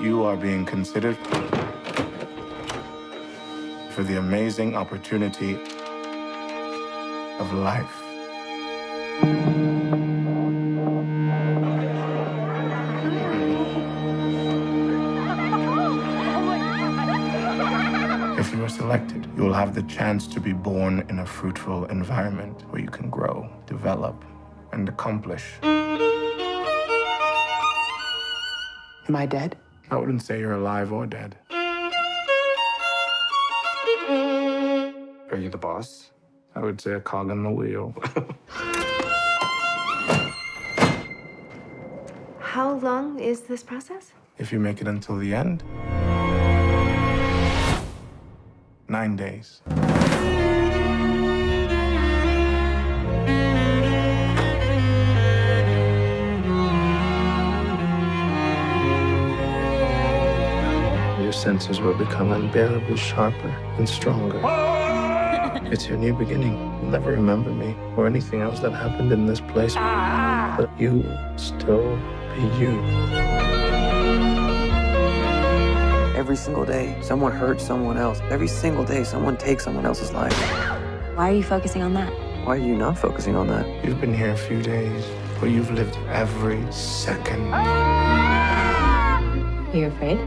You are being considered for the amazing opportunity of life. If you are selected, you will have the chance to be born in a fruitful environment where you can grow, develop, and accomplish. Am I dead? I wouldn't say you're alive or dead. Are you the boss? I would say a cog in the wheel. How long is this process? If you make it until the end, 9 days. Your senses will become unbearably sharper and stronger. It's your new beginning. You'll never remember me or anything else that happened in this place, but you will still be you. Every single day, someone hurts someone else. Every single day, someone takes someone else's life. Why are you focusing on that? Why are you not focusing on that? You've been here a few days, but you've lived every second. Are you afraid?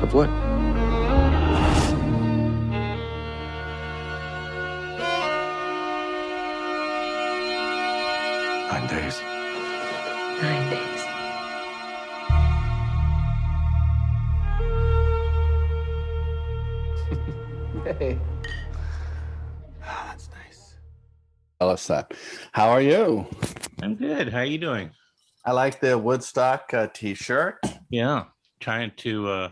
Of what? 9 days. 9 days. Hey. Oh, that's nice. Tell us that. How are you? I'm good. How are you doing? I like the Woodstock t-shirt. Yeah, trying to,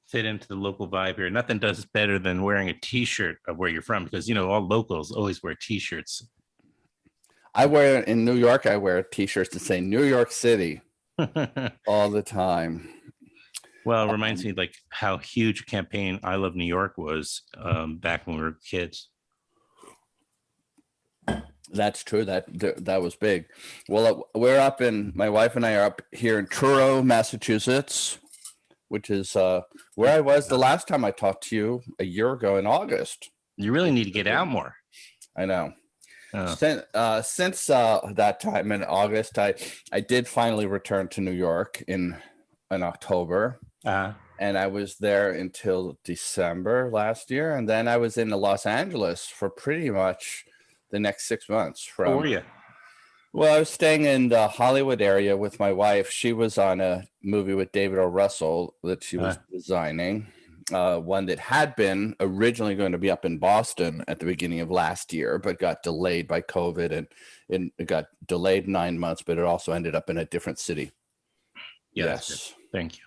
fit into the local vibe here. Nothing does better than wearing a T-shirt of where you're from because, all locals always wear T-shirts. In New York, I wear t-shirts that say New York City all the time. Well, it reminds me like how huge a campaign I Love New York was back when we were kids. That's true. That was big. Well, my wife and I are up here in Truro, Massachusetts, which is where I was the last time I talked to you a year ago in August. You really need to get out more. I know. Oh. Since that time in August, I did finally return to New York in October. And I was there until December last year. And then I was in Los Angeles for pretty much the next 6 months. Where were you? Well, I was staying in the Hollywood area with my wife. She was on a movie with David O. Russell that she was designing, one that had been originally going to be up in Boston at the beginning of last year, but got delayed by COVID, and it got delayed 9 months, but it also ended up in a different city. Yes. Thank you.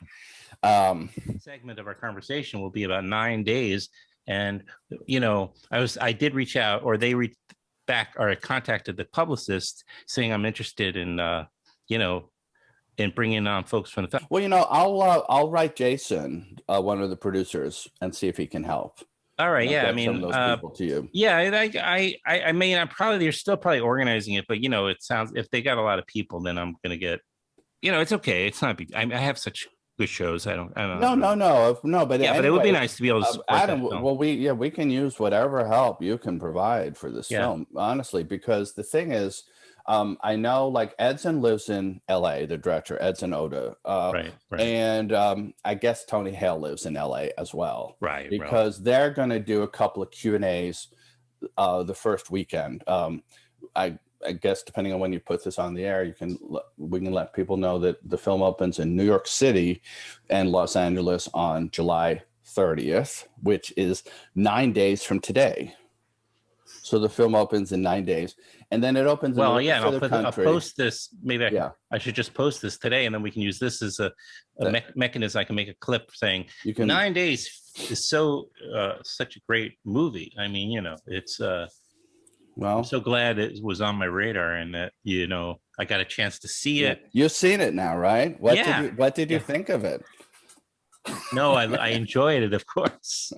Segment of our conversation will be about 9 days. And, I did reach out, or they reached back, or I contacted the publicist saying I'm interested in, in bringing on folks from the film. Well, I'll write Jason, one of the producers, and see if he can help. All right. Yeah. I Some mean, of those people to you. Yeah. I mean, they're still probably organizing it, but it sounds, if they got a lot of people, then I'm going to get, it's okay. It's not big. I have such good shows. I don't know. No. But yeah, anyway, but it would be nice to be able to support Adam. that film. Well, we can use whatever help you can provide for this film, honestly, because the thing is, I know like Edson lives in LA, the director, Edson Oda. Right. And I guess Tony Hale lives in LA as well. Right. Because they're going to do a couple of Q&As the first weekend. I guess depending on when you put this on the air, we can let people know that the film opens in New York City and Los Angeles on July 30th, which is 9 days from today. So the film opens in 9 days, and then it opens. Well, yeah, I'll post this. Maybe I should just post this today, and then we can use this as a mechanism. I can make a clip saying 9 days is such a great movie. I mean, it's. Well, I'm so glad it was on my radar, and that I got a chance to see it. You've seen it now, right? What did you think of it? No, I enjoyed it, of course.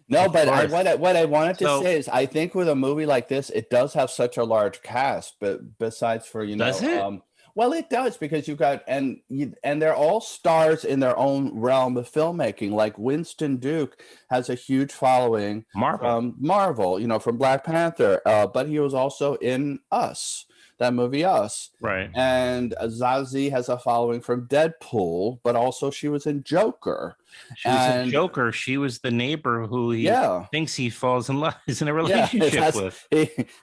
No, but what I wanted to say is, I think with a movie like this, it does have such a large cast. But besides for does it? Well, it does, because you've got and they're all stars in their own realm of filmmaking. Like Winston Duke has a huge following from Marvel, from Black Panther, but he was also in Us, that movie Us, right? And Zazie has a following from Deadpool, but also she was in Joker. She was in Joker. She was the neighbor who he thinks he falls in love, is in a relationship with.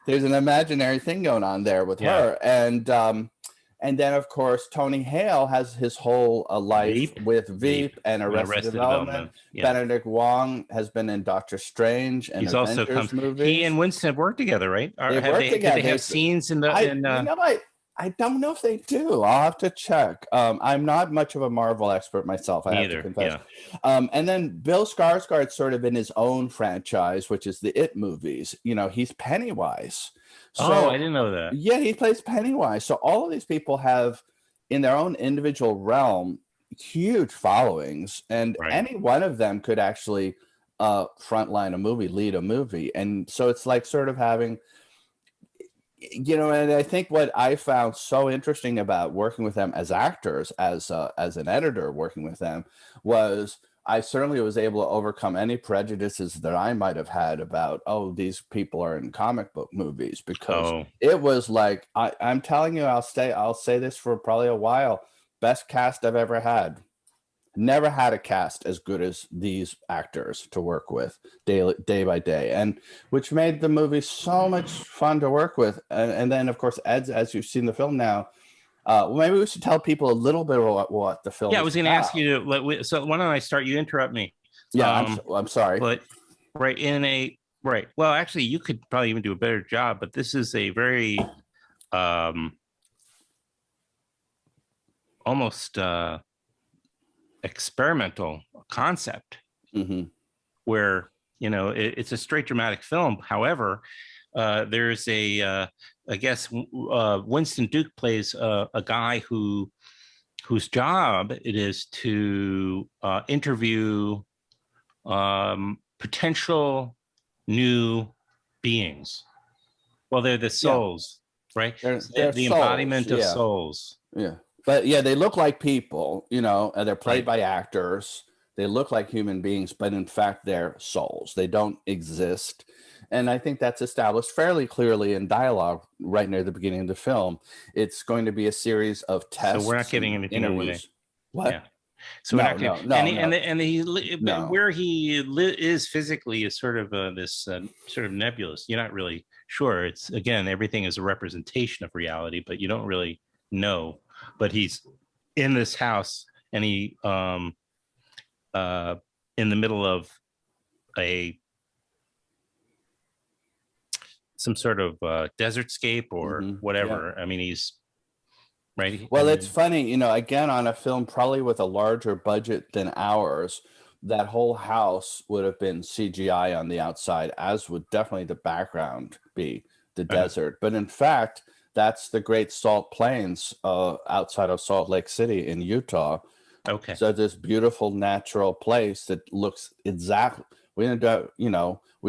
There's an imaginary thing going on there with her, and then, of course, Tony Hale has his whole life with Veep and Arrested Development. Benedict Wong has been in Doctor Strange and he's Avengers also come. movies. He and Winston have worked together, right? They work together. Do they have scenes in the? I don't know if they do. I'll have to check. I'm not much of a Marvel expert myself. I have to confess. And then Bill Skarsgård's sort of in his own franchise, which is the It movies. He's Pennywise. So, I didn't know that. Yeah, he plays Pennywise. So all of these people have, in their own individual realm, huge followings, and any one of them could actually frontline a movie, lead a movie. And so it's like sort of having, and I think what I found so interesting about working with them as actors, as an editor working with them, was I certainly was able to overcome any prejudices that I might have had about, these people are in comic book movies, because it was like, I'm telling you, I'll say this for probably a while, best cast I've ever had. Never had a cast as good as these actors to work with day by day, and which made the movie so much fun to work with. And then, of course, as you've seen the film now, maybe we should tell people a little bit about what the film is. I was going to ask you to. So why don't I start? You interrupt me. Yeah, I'm sorry. But well, actually, you could probably even do a better job. But this is a very almost experimental concept, where it's a straight dramatic film. However, there's I guess Winston Duke plays a guy whose job it is to interview potential new beings. Well, they're the souls, right? They're the souls, embodiment of souls. Yeah. But they look like people, and they're played by actors. They look like human beings, but in fact, they're souls. They don't exist. And I think that's established fairly clearly in dialogue right near the beginning of the film. It's going to be a series of tests. So we're not getting anything away. What? Yeah. So we're not getting, where he is physically is sort of this sort of nebulous. You're not really sure. It's, again, everything is a representation of reality, but you don't really know. But he's in this house, and he in the middle of some sort of desert scape or whatever. I mean, he's right. Well, it's funny, again, on a film probably with a larger budget than ours, that whole house would have been CGI on the outside, as would definitely the background be the desert. But in fact, that's the Great Salt Plains outside of Salt Lake City in Utah. Okay. So this beautiful natural place that looks exactly. We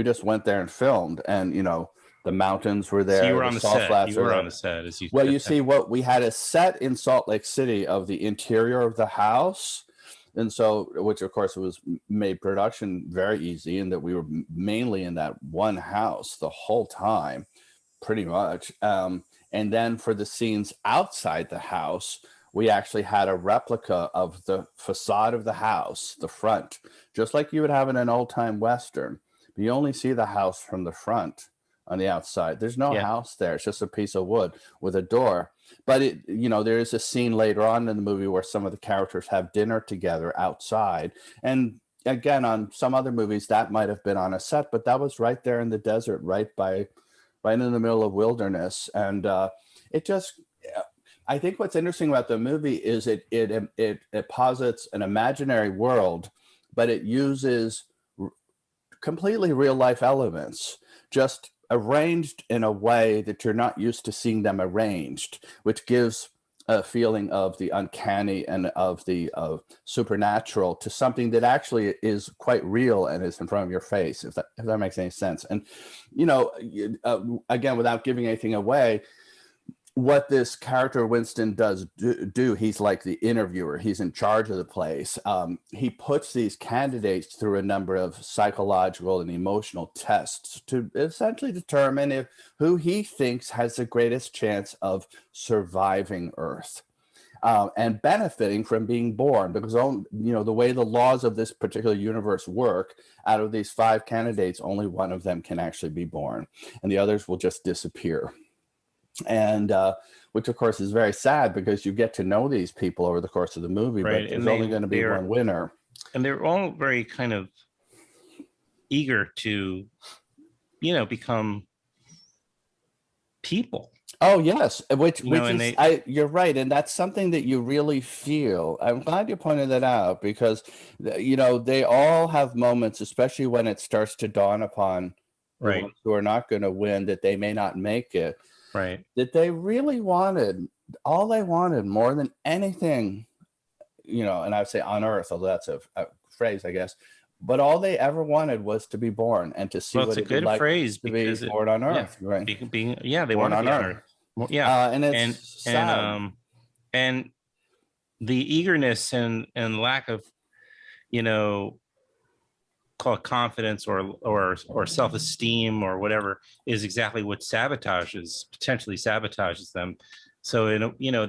just went there and filmed, and the mountains were there. So you were on the set. You were on the set, as you. Well, you see, what we had a set in Salt Lake City of the interior of the house, and so, which of course was made production very easy, and that we were mainly in that one house the whole time, pretty much. And then for the scenes outside the house, we actually had a replica of the facade of the house, the front, just like you would have in an old-time Western. But you only see the house from the front on the outside. There's no house there. It's just a piece of wood with a door. But there is a scene later on in the movie where some of the characters have dinner together outside. And again, on some other movies, that might have been on a set, but that was right there in the desert, right in the middle of wilderness. And I think what's interesting about the movie is it posits an imaginary world, but it uses completely real life elements, just arranged in a way that you're not used to seeing them arranged, which gives a feeling of the uncanny and of the supernatural to something that actually is quite real and is in front of your face, if that makes any sense. And, you know, again, without giving anything away, what this character Winston does do, he's like the interviewer. He's in charge of the place. He puts these candidates through a number of psychological and emotional tests to essentially determine who he thinks has the greatest chance of surviving Earth and benefiting from being born. Because, you know, the way the laws of this particular universe work, out of these 5 candidates, only one of them can actually be born, and the others will just disappear. And which of course is very sad, because you get to know these people over the course of the movie, right, but there's only going to be one winner. And they're all very kind of eager to, you know, become people. Oh yes, which is, you're right, and that's something that you really feel. I'm glad you pointed that out, because, you know, they all have moments, especially when it starts to dawn upon the ones who are not going to win, that they may not make it. Right. That they really wanted, all they wanted more than anything, you know, and I would say on Earth, although that's a phrase, I guess, but all they ever wanted was to be born and to see what it's a it good like phrase, to be born on Earth, right? They want to be on Earth. Yeah, and it's sad. And the eagerness and lack of, you know, call it confidence or self-esteem or whatever, is exactly what potentially sabotages them. So, you know,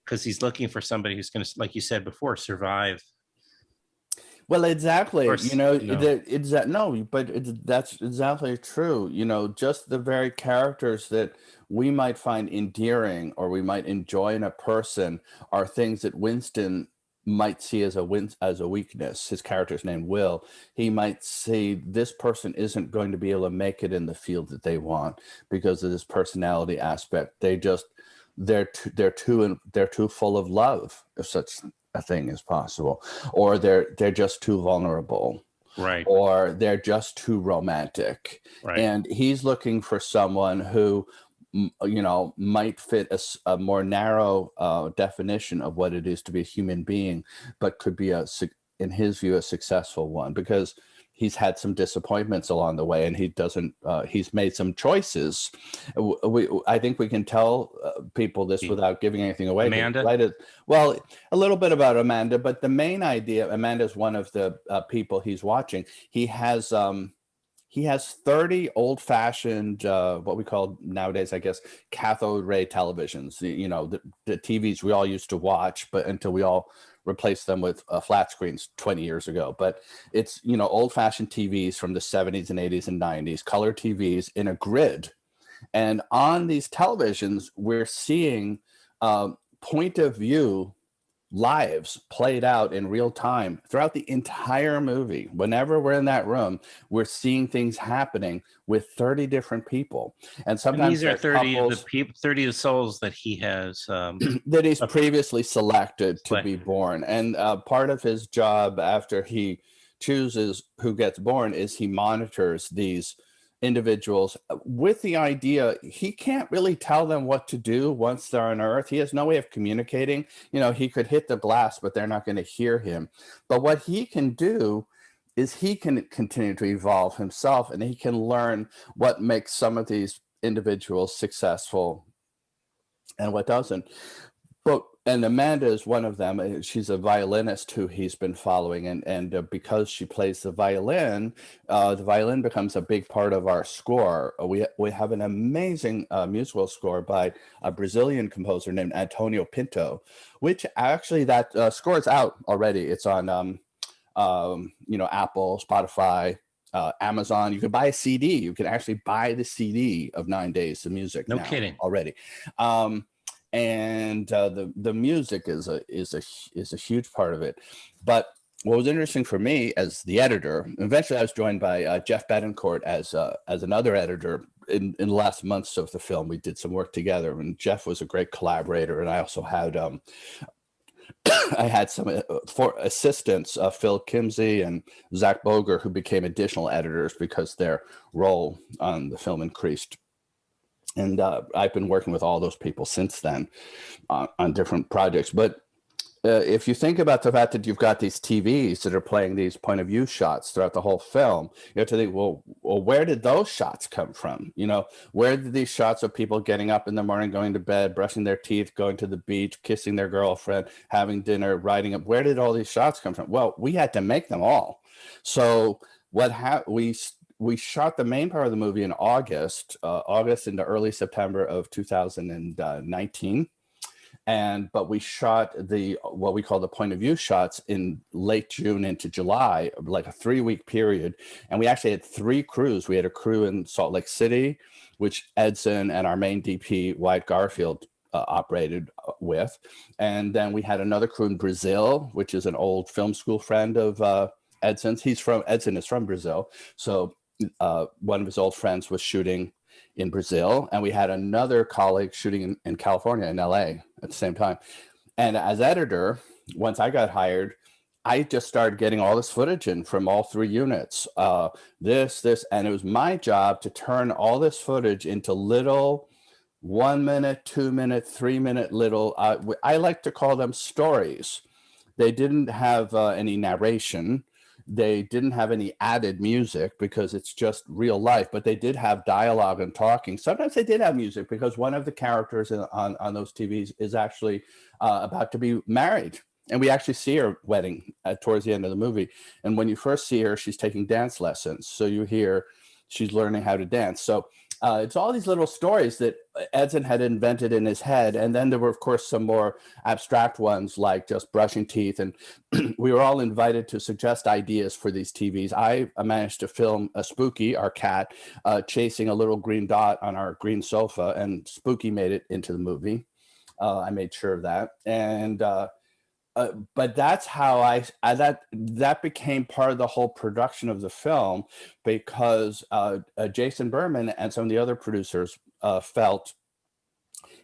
because he's looking for somebody who's going to, like you said before, survive. Well, exactly. That's exactly true. You know, just the very characters that we might find endearing or we might enjoy in a person are things that Winston might see as a weakness. His character's named Will. He might see this person isn't going to be able to make it in the field that they want because of this personality aspect. They're too full of love, if such a thing is possible, or they're just too vulnerable, right? Or they're just too romantic, right? And he's looking for someone who, you know, might fit a more narrow definition of what it is to be a human being, but could be in his view, a successful one, because he's had some disappointments along the way, and he's made some choices. I think we can tell people this without giving anything away. Amanda? Well, a little bit about Amanda, but the main idea, Amanda's one of the people he's watching. He has 30 old-fashioned, what we call nowadays, I guess, cathode ray televisions. You know, the TVs we all used to watch, but until we all replaced them with flat screens 20 years ago. But it's, you know, old-fashioned TVs from the 70s and 80s and 90s, color TVs in a grid. And on these televisions, we're seeing point of view lives played out in real time throughout the entire movie. Whenever we're in that room, we're seeing things happening with 30 different people, and sometimes these are 30 of the people, 30 of the souls that he has that he's previously selected to be born. And part of his job after he chooses who gets born is he monitors these individuals with the idea he can't really tell them what to do once they're on Earth. He has no way of communicating. You know, he could hit the blast, but they're not going to hear him. But what he can do is he can continue to evolve himself, and he can learn what makes some of these individuals successful and what doesn't. And Amanda is one of them. She's a violinist who he's been following, and because she plays the violin becomes a big part of our score. We have an amazing musical score by a Brazilian composer named Antonio Pinto, which actually that score is out already. It's on Apple, Spotify, Amazon. You can buy a CD. You can actually buy the CD of 9 Days of Music. No kidding. Already. And the music is a huge part of it. But what was interesting for me as the editor, eventually I was joined by Jeff Betancourt as another editor in the last months of the film. We did some work together, and Jeff was a great collaborator. And I also had I had some for assistants, Phil Kimsey and Zach Boger, who became additional editors because their role on the film increased. And I've been working with all those people since then on different projects. But if you think about the fact that you've got these TVs that are playing these point of view shots throughout the whole film, you have to think, well, where did those shots come from? You know, where did these shots of people getting up in the morning, going to bed, brushing their teeth, going to the beach, kissing their girlfriend, having dinner, riding up? Where did all these shots come from? Well, we had to make them all. So we shot the main part of the movie in August into early September of 2019. But we shot what we call the point of view shots in late June into July, like a 3-week period. And we actually had 3 crews. We had a crew in Salt Lake City, which Edson and our main DP, Wyatt Garfield, operated with. And then we had another crew in Brazil, which is an old film school friend of Edson's. Edson is from Brazil. So one of his old friends was shooting in Brazil, and we had another colleague shooting in California, in LA at the same time. And as editor, once I got hired, I just started getting all this footage in from all 3 units, and it was my job to turn all this footage into little 1 minute, 2 minute, 3 minute little, I like to call them stories. They didn't have any narration. They didn't have any added music because it's just real life, but they did have dialogue and talking. Sometimes they did have music because one of the characters on those TVs is actually about to be married. And we actually see her wedding towards the end of the movie. And when you first see her, she's taking dance lessons. So you hear she's learning how to dance. So it's all these little stories that Edson had invented in his head. And then there were, of course, some more abstract ones like just brushing teeth. And we were all invited to suggest ideas for these TVs. I managed to film a Spooky, our cat, chasing a little green dot on our green sofa. And Spooky made it into the movie. I made sure of that. And but that's how that became part of the whole production of the film, because Jason Berman and some of the other producers felt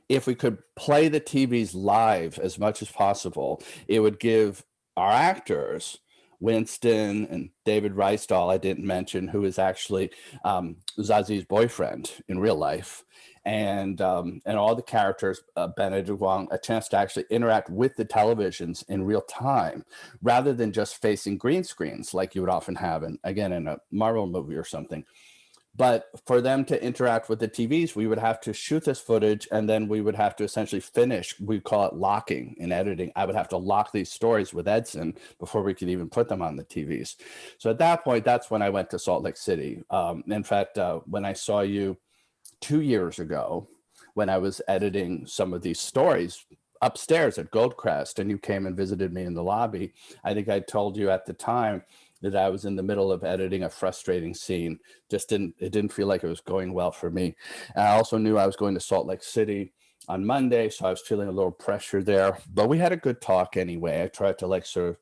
if we could play the TVs live as much as possible, it would give our actors, Winston and David Reisdahl, I didn't mention, who is actually Zazie's boyfriend in real life, and all the characters, Benedict Wong, a chance to actually interact with the televisions in real time, rather than just facing green screens like you would often have in a Marvel movie or something. But for them to interact with the TVs, we would have to shoot this footage, and then we would have to essentially finish. We call it locking in editing. I would have to lock these stories with Edson before we could even put them on the TVs. So at that point, that's when I went to Salt Lake City. In fact, when I saw you 2 years ago, when I was editing some of these stories upstairs at Goldcrest, and you came and visited me in the lobby, I think I told you at the time that I was in the middle of editing a frustrating scene. It didn't feel like it was going well for me. And I also knew I was going to Salt Lake City on Monday, so I was feeling a little pressure there. But we had a good talk anyway. I tried to sort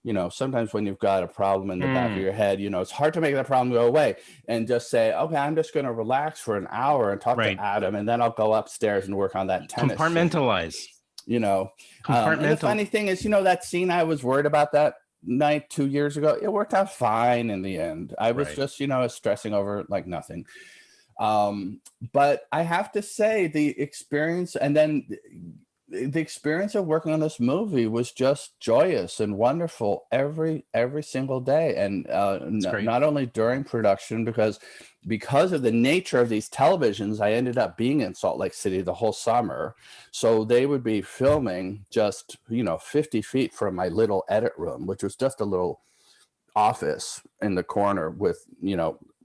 of, sometimes when you've got a problem in the back of your head, it's hard to make that problem go away and just say, okay, I'm just going to relax for an hour and talk to Adam, and then I'll go upstairs and work on that tennis. Compartmentalize. And the funny thing is, that scene I was worried about that night 2 years ago, it worked out fine in the end. I was just stressing over like nothing, but I have to say the experience of working on this movie was just joyous and wonderful every single day, and not only during production, because of the nature of these televisions, I ended up being in Salt Lake City the whole summer. So they would be filming just 50 feet from my little edit room, which was just a little office in the corner with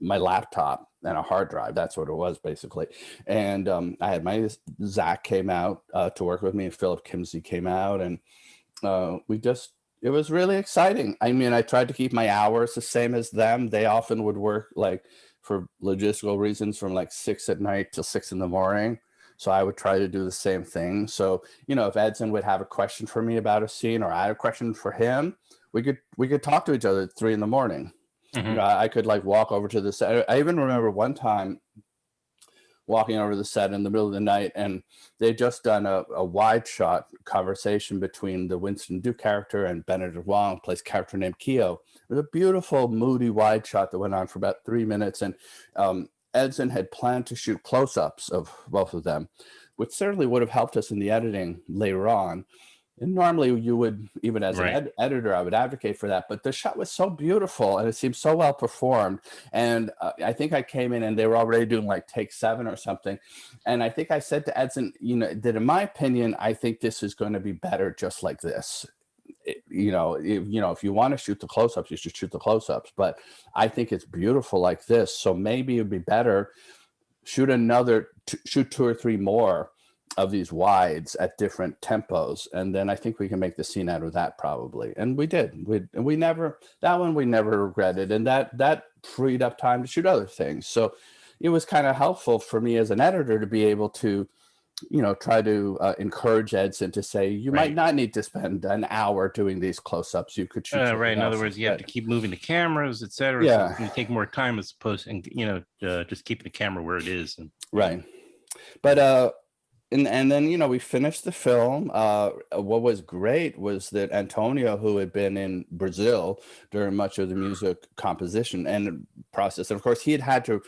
my laptop and a hard drive. That's what it was basically. And I had Zach came out to work with me, and Philip Kimsey came out, and it was really exciting. I mean, I tried to keep my hours the same as them. They often would work for logistical reasons from 6 at night till 6 in the morning. So I would try to do the same thing. So, if Edson would have a question for me about a scene, or I had a question for him, we could talk to each other at 3 in the morning. Mm-hmm. I could walk over to the set. I even remember one walking over the set in the middle of the night, and they'd just done a wide shot conversation between the Winston Duke character and Benedict Wong, plays a character named Keo. It was a beautiful, moody wide shot that went on for about 3 minutes, and Edson had planned to shoot close-ups of both of them, which certainly would have helped us in the editing later on. And normally you would, even as an editor, I would advocate for that. But the shot was so beautiful and it seemed so well performed. And I think I came in and they were already doing like take 7 or something. And I think I said to Edson, that in my opinion, I think this is going to be better just like this. If you want to shoot the close-ups, you should shoot the close-ups. But I think it's beautiful like this. So maybe it'd be better shoot 2 or 3 more of these wides at different tempos, and then I think we can make the scene out of that probably. And we did. We never regretted, and that freed up time to shoot other things. So it was kind of helpful for me as an editor to be able to, try to encourage Edson to say you might not need to spend an hour doing these close-ups. You could shoot right. In other words, you have to keep moving the cameras, etc. Yeah, so you take more time as opposed, and just keeping the camera where it is. Right, but. And then, we finished the film. What was great was that Antonio, who had been in Brazil during much of the music composition and process, and of course, he had to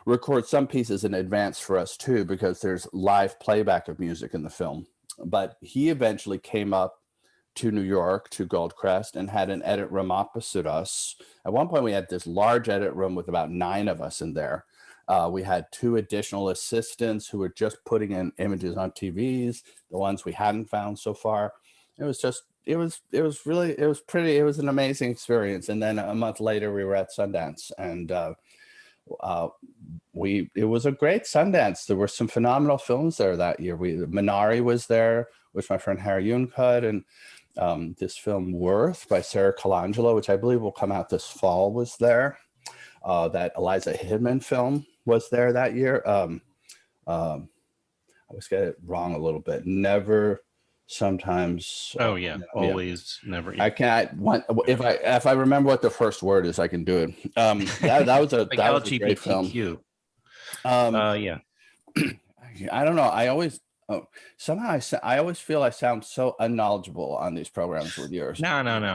record some pieces in advance for us too, because there's live playback of music in the film. But he eventually came up to New York, to Goldcrest, and had an edit room opposite us. At one point, we had this large edit room with about 9 of us in there. We had 2 additional assistants who were just putting in images on TVs, the ones we hadn't found so far. It was an amazing experience. And then a month later, we were at Sundance, and it was a great Sundance. There were some phenomenal films there that year. Minari was there, which my friend Harry Yoon cut, and this film Worth by Sarah Colangelo, which I believe will come out this fall, was there. That Eliza Hittman film was there that year. I always get it wrong a little bit. Never, sometimes. Always, never. I can't. If I remember what the first word is, I can do it. That was a like that was a great film. I don't know. I always feel I sound so unknowledgeable on these programs with yours. No, not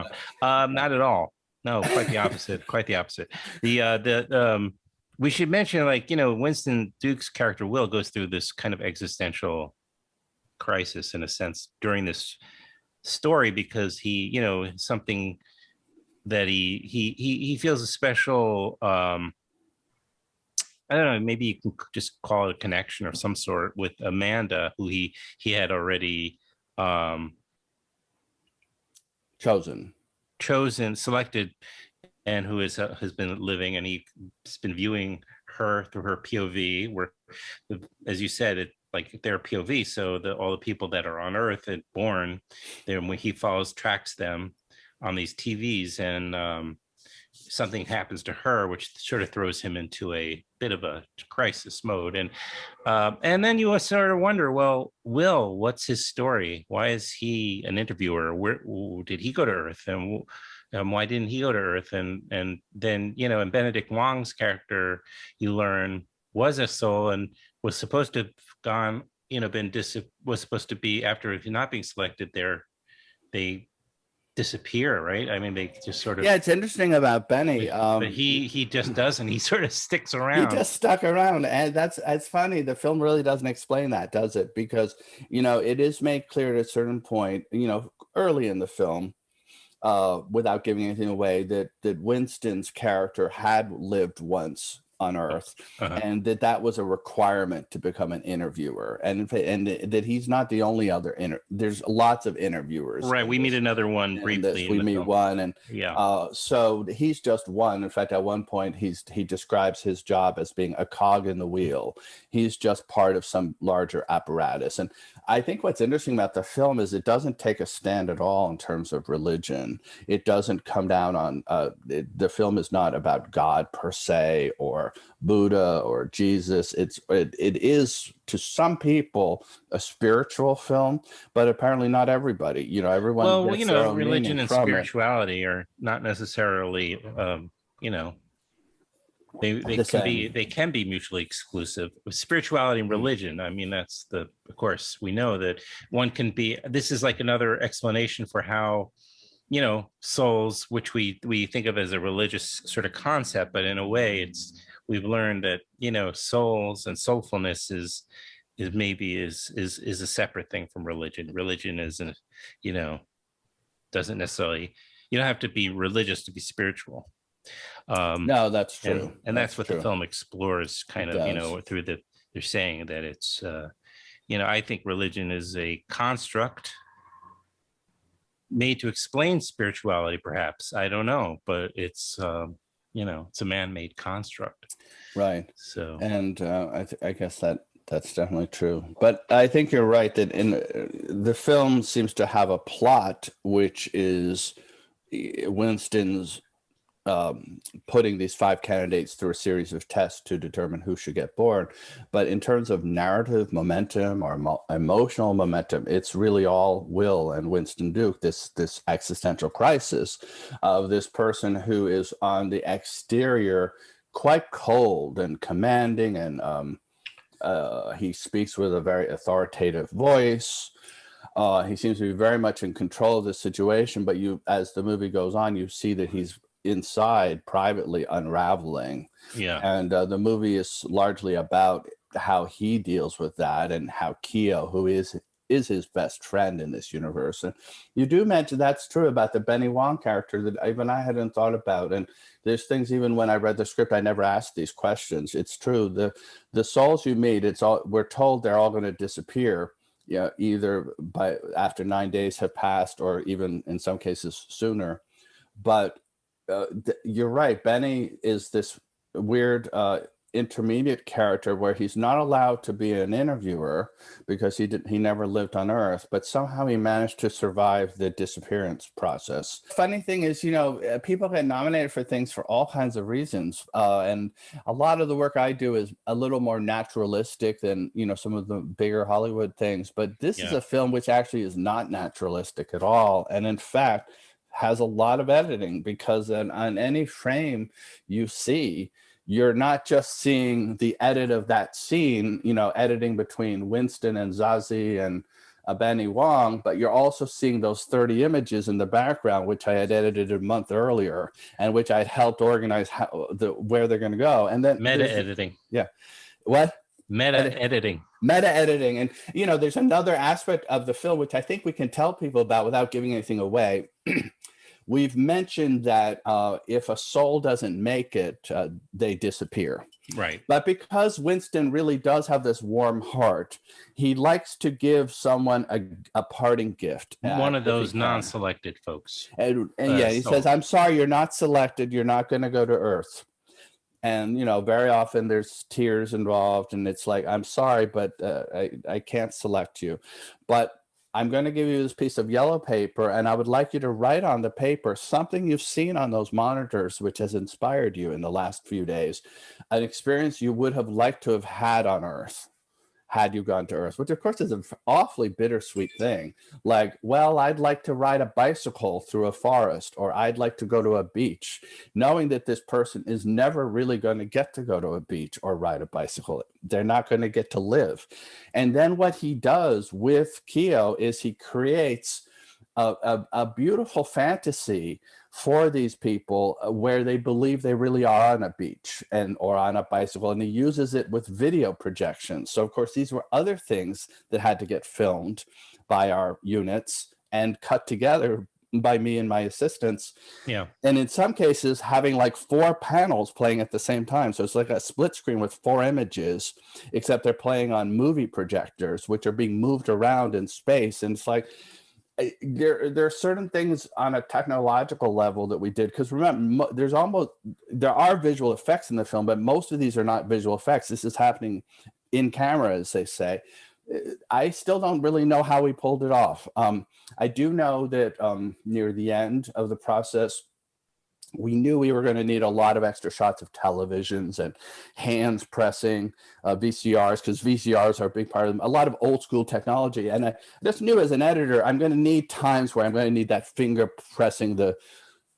at all. No, quite the opposite. Quite the opposite. We should mention, Winston Duke's character Will goes through this kind of existential crisis in a sense during this story, because he, something that he feels a special. I don't know. Maybe you can just call it a connection of some sort with Amanda, who he had already selected, and who has been living, and he's been viewing her through her POV, where, as you said, it like their POV. So all the people that are on Earth and born, then when he tracks them on these TVs, and something happens to her, which sort of throws him into a bit of a crisis mode. And then you sort of wonder, well, Will, what's his story? Why is he an interviewer? Where did he go to Earth? And why didn't he go to Earth? And then, in Benedict Wong's character, you learn was a soul and was supposed to have gone, was supposed to be, after not being selected there, they disappear, right? I mean, they just sort of. Yeah, it's interesting about Benny. But he just doesn't. He sort of sticks around. He just stuck around, and it's funny. The film really doesn't explain that, does it? Because it is made clear at a certain point, early in the film, without giving anything away, that Winston's character had lived once on Earth, and that was a requirement to become an interviewer, and that he's not the only other there's lots of interviewers. Right, we meet another one briefly. We meet one, and so he's just one. In fact, at one point, he describes his job as being a cog in the wheel. He's just part of some larger apparatus. And I think what's interesting about the film is it doesn't take a stand at all in terms of religion. It doesn't come down on the film is not about God per se, or Buddha or Jesus. It is, to some people, a spiritual film, but apparently not everybody. Everyone. Well, religion and spirituality are not necessarily, They can be mutually exclusive. Spirituality and religion, I mean, that's of course we know that one can be. This is like another explanation for how, souls, which we think of as a religious sort of concept, but in a way we've learned that souls and soulfulness is a separate thing from religion. Religion isn't, doesn't necessarily, you don't have to be religious to be spiritual. No, that's true. And that's what true. The film explores kind it of, does. through they're saying that it's, I think religion is a construct made to explain spirituality, perhaps. I don't know, but it's, it's a man-made construct. Right. So, and I guess that's definitely true. But I think you're right that the film seems to have a plot, which is Winston's putting these 5 candidates through a series of tests to determine who should get born. But in terms of narrative momentum or emotional momentum, it's really all Will and Winston Duke, this existential crisis of this person who is on the exterior quite cold and commanding, and he speaks with a very authoritative voice. He seems to be very much in control of the situation, but as the movie goes on, you see that he's inside privately unraveling. Yeah. And the movie is largely about how he deals with that, and how Keo, who is his best friend in this universe. And you do mention that's true about the Benny Wong character that even I hadn't thought about. And there's things, even when I read the script, I never asked these questions. It's true. The souls you meet, we're told they're all going to disappear. Yeah, either after 9 days have passed, or even in some cases sooner. But you're right. Benny is this weird intermediate character where he's not allowed to be an interviewer because he never lived on Earth, but somehow he managed to survive the disappearance process. Funny thing is, people get nominated for things for all kinds of reasons, and a lot of the work I do is a little more naturalistic than some of the bigger Hollywood things, but this is a film which actually is not naturalistic at all, and in fact has a lot of editing, because on any frame you see, you're not just seeing the edit of that scene, editing between Winston and Zazie and Benny Wong, but you're also seeing those 30 images in the background, which I had edited a month earlier, and which I'd helped organize where they're going to go. And then meta editing. Yeah. What? Meta editing. And there's another aspect of the film which I think we can tell people about without giving anything away. We've mentioned that if a soul doesn't make it, they disappear. Right. But because Winston really does have this warm heart, he likes to give someone a parting gift. One of those non-selected folks. And he says, "I'm sorry, you're not selected. You're not going to go to Earth." And, very often there's tears involved, and it's like, "I'm sorry, but I can't select you. But I'm going to give you this piece of yellow paper, and I would like you to write on the paper something you've seen on those monitors which has inspired you in the last few days, an experience you would have liked to have had on Earth had you gone to Earth," which of course is an awfully bittersweet thing. Like, well, I'd like to ride a bicycle through a forest, or I'd like to go to a beach, knowing that this person is never really going to get to go to a beach or ride a bicycle. They're not going to get to live. And then what he does with Keo is he creates a beautiful fantasy for these people where they believe they really are on a beach or on a bicycle, and he uses it with video projections. So of course these were other things that had to get filmed by our units and cut together by me and my assistants. Yeah. And in some cases having like 4 panels playing at the same time. So it's like a split screen with 4 images, except they're playing on movie projectors, which are being moved around in space. And it's like, there are certain things on a technological level that we did, because remember, there are visual effects in the film, but most of these are not visual effects. This is happening in camera, as they say. I still don't really know how we pulled it off. I do know that near the end of the process, we knew we were going to need a lot of extra shots of televisions and hands pressing VCRs, because VCRs are a big part of them, a lot of old school technology. And I just knew as an editor, I'm going to need times where I'm going to need that finger pressing the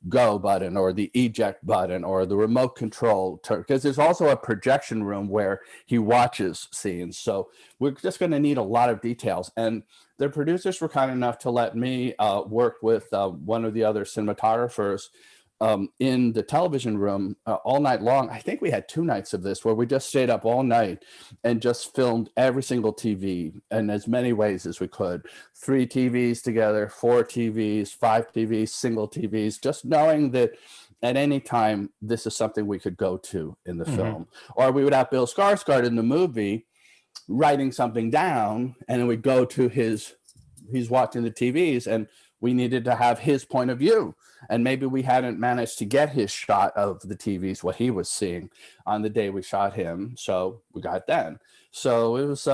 go button or the eject button or the remote control, because there's also a projection room where he watches scenes. So we're just going to need a lot of details. And the producers were kind enough to let me work with one of the other cinematographers in the television room all night long. I think we had 2 nights of this where we just stayed up all night and just filmed every single TV in as many ways as we could. 3 TVs together, 4 TVs, 5 TVs, single TVs, just knowing that at any time, this is something we could go to in the film. Or we would have Bill Skarsgård in the movie writing something down, and then we'd go to he's watching the TVs, and we needed to have his point of view. And maybe we hadn't managed to get his shot of the TVs, what he was seeing on the day we shot him. So we got it then. So it was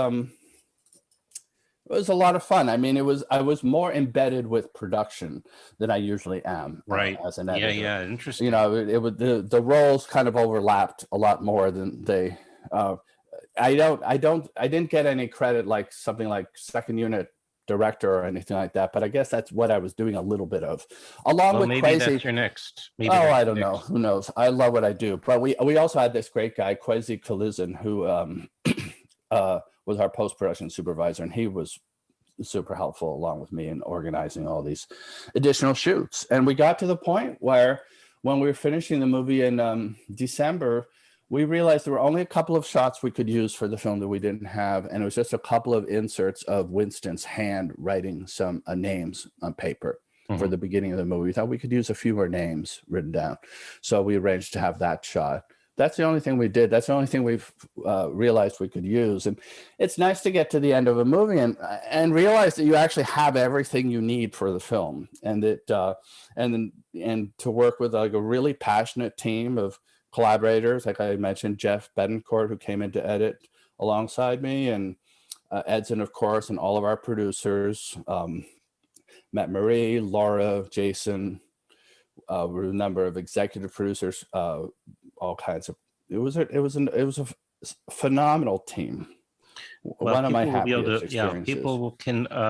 a lot of fun. I mean, I was more embedded with production than I usually am, right? As an editor. Yeah, interesting. You know, it was the roles kind of overlapped a lot more than they. I didn't get any credit like something like second unit director or anything like that, but I guess that's what I was doing a little bit of, along with maybe Crazy. That's your next. Maybe I don't know. Who knows? I love what I do, but we also had this great guy, Kwesi Kalizin, who was our post-production supervisor, and he was super helpful along with me in organizing all these additional shoots. And we got to the point where when we were finishing the movie in December, we realized there were only a couple of shots we could use for the film that we didn't have. And it was just a couple of inserts of Winston's hand writing some names on paper for the beginning of the movie. We thought we could use a few more names written down. So we arranged to have that shot. That's the only thing we did. That's the only thing we've realized we could use. And it's nice to get to the end of a movie and realize that you actually have everything you need for the film. And that and to work with like a really passionate team of collaborators, like I mentioned, Jeff Betancourt, who came in to edit alongside me, and Edson, of course, and all of our producers, Matt Marie, Laura, Jason, a number of executive producers, all kinds of. It was a phenomenal team. Well, one of my happiest experiences. Yeah, people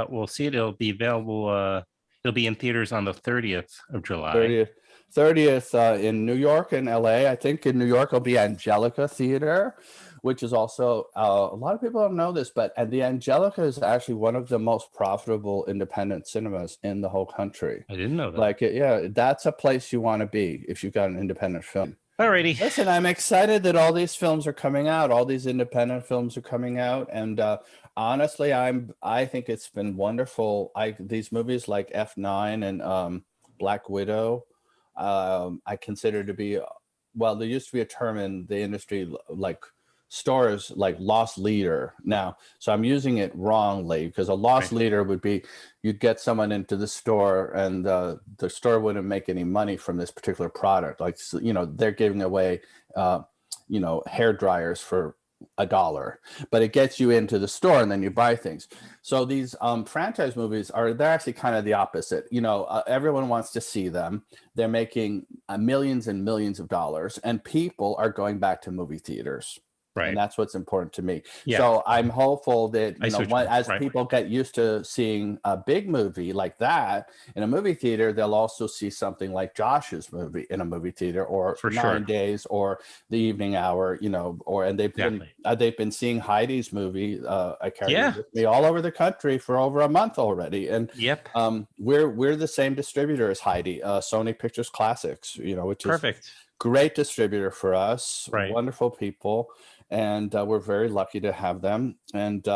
will see it. It'll be available. It'll be in theaters on the 30th of July. 30th in New York and LA. I think in New York will be Angelica Theater, which is also a lot of people don't know this, but the Angelica is actually one of the most profitable independent cinemas in the whole country. I didn't know that. Like, yeah, that's a place you want to be if you've got an independent film. Alrighty. Listen, I'm excited that all these films are coming out. All these independent films are coming out, and honestly, I think it's been wonderful. These movies like F9 and Black Widow, I consider to be, well, there used to be a term in the industry like stores like loss leader now. So I'm using it wrongly, because a loss leader would be you'd get someone into the store and the store wouldn't make any money from this particular product. Like, you know, they're giving away, hair dryers for $1, but it gets you into the store and then you buy things. So these franchise movies they're actually kind of the opposite. You know, everyone wants to see them. They're making millions and millions of dollars, and people are going back to movie theaters. Right. And that's what's important to me. Yeah. So I'm hopeful that as people get used to seeing a big movie like that in a movie theater, they'll also see something like Josh's movie in a movie theater, or For 9 Days, or The Evening Hour, and they've been seeing Heidi's movie. I carry it with me all over the country for over a month already. And we're the same distributor as Heidi, Sony Pictures Classics, which is great distributor for us, wonderful people. And we're very lucky to have them. And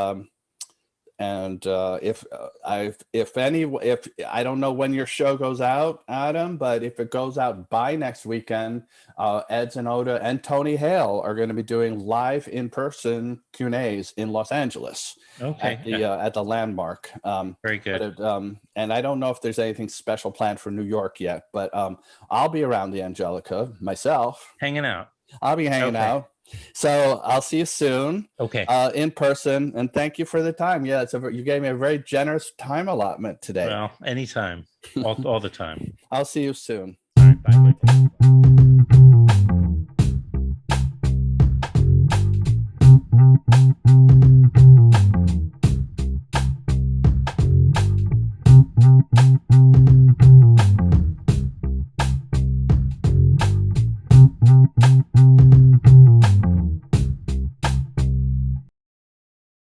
if I don't know when your show goes out, Adam, but if it goes out by next weekend, Edson Oda and Tony Hale are going to be doing live in-person Q&As in Los Angeles at the Landmark. Very good. And I don't know if there's anything special planned for New York yet, but I'll be around the Angelica myself. Hanging out. I'll be hanging out. So I'll see you soon. Okay. In person, and thank you for the time. Yeah, you gave me a very generous time allotment today. Well, anytime, all the time. I'll see you soon.